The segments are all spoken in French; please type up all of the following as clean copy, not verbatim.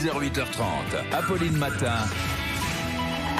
6h, 8h30. Apolline Matin.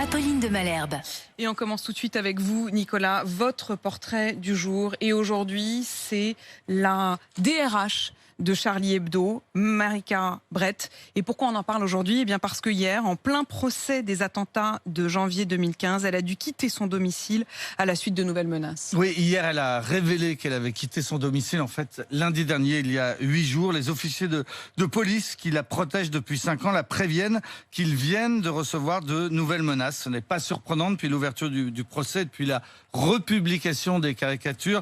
Apolline de Malherbe. Et on commence tout de suite avec vous, Nicolas, votre portrait du jour. Et aujourd'hui, c'est la DRH de Charlie Hebdo, Marika Brett. Et pourquoi on en parle aujourd'hui? Eh bien parce que hier, en plein procès des attentats de janvier 2015, elle a dû quitter son domicile à la suite de nouvelles menaces. Oui, hier, elle a révélé qu'elle avait quitté son domicile. En fait, lundi dernier, il y a 8 jours, les officiers de police qui la protègent depuis 5 ans la préviennent qu'ils viennent de recevoir de nouvelles menaces. Ce n'est pas surprenant depuis l'ouverture du procès, depuis la republication des caricatures.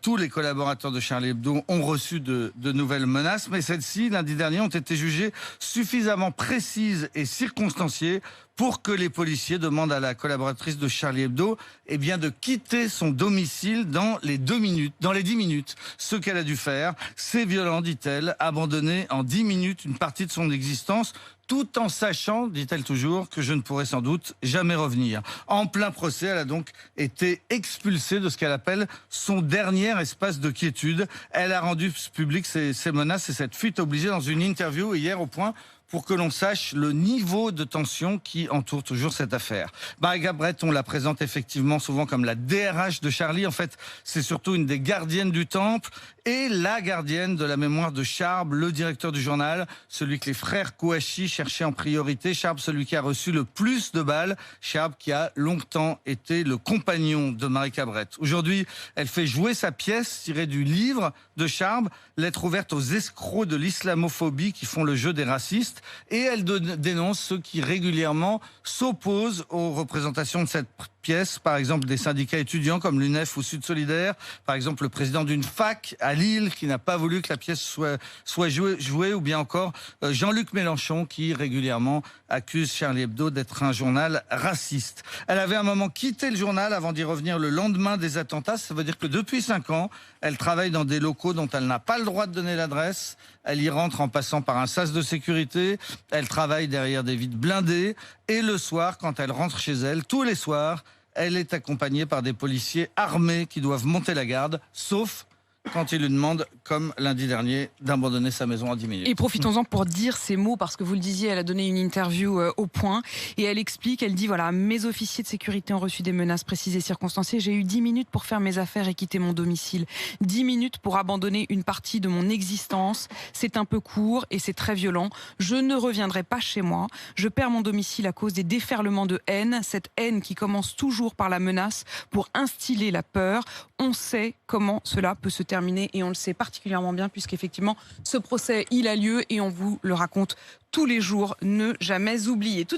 Tous les collaborateurs de Charlie Hebdo ont reçu de nouvelles menaces, mais celles-ci, lundi dernier, ont été jugées suffisamment précises et circonstanciées pour que les policiers demandent à la collaboratrice de Charlie Hebdo de quitter son domicile dans les 10 minutes. Ce qu'elle a dû faire, c'est violent, dit-elle, abandonner en 10 minutes une partie de son existence, tout en sachant, dit-elle toujours, que je ne pourrai sans doute jamais revenir. En plein procès, elle a donc été expulsée de ce qu'elle appelle son dernier espace de quiétude. Elle a rendu public ses menaces et cette fuite obligée dans une interview hier au Point pour que l'on sache le niveau de tension qui entoure toujours cette affaire. Marika Brett, on la présente effectivement souvent comme la DRH de Charlie. En fait, c'est surtout une des gardiennes du temple et la gardienne de la mémoire de Charb, le directeur du journal, celui que les frères Kouachi cherchaient en priorité. Charb, celui qui a reçu le plus de balles. Charb qui a longtemps été le compagnon de Marika Brett. Aujourd'hui, elle fait jouer sa pièce tirée du livre de Charb, lettre ouverte aux escrocs de l'islamophobie qui font le jeu des racistes. Et elle dénonce ceux qui régulièrement s'opposent aux représentations de cette pièce, par exemple des syndicats étudiants comme l'UNEF ou Sud Solidaire, par exemple le président d'une fac à Lille qui n'a pas voulu que la pièce soit jouée, ou bien encore Jean-Luc Mélenchon qui régulièrement accuse Charlie Hebdo d'être un journal raciste. Elle avait un moment quitté le journal avant d'y revenir le lendemain des attentats. Ça veut dire que depuis 5 ans, elle travaille dans des locaux dont elle n'a pas le droit de donner l'adresse. Elle y rentre en passant par un sas de sécurité. Elle travaille derrière des vitres blindées. Et le soir, quand elle rentre chez elle, tous les soirs, elle est accompagnée par des policiers armés qui doivent monter la garde, sauf quand il lui demande, comme lundi dernier, d'abandonner sa maison en 10 minutes. Et profitons-en pour dire ces mots, parce que vous le disiez, elle a donné une interview au Point, et elle explique, elle dit, voilà, mes officiers de sécurité ont reçu des menaces précises et circonstanciées, j'ai eu 10 minutes pour faire mes affaires et quitter mon domicile. 10 minutes pour abandonner une partie de mon existence, c'est un peu court et c'est très violent. Je ne reviendrai pas chez moi, je perds mon domicile à cause des déferlements de haine, cette haine qui commence toujours par la menace pour instiller la peur. On sait comment cela peut se terminer et on le sait particulièrement bien puisqu'effectivement ce procès il a lieu et on vous le raconte tous les jours. Ne jamais oublier. Tout de suite.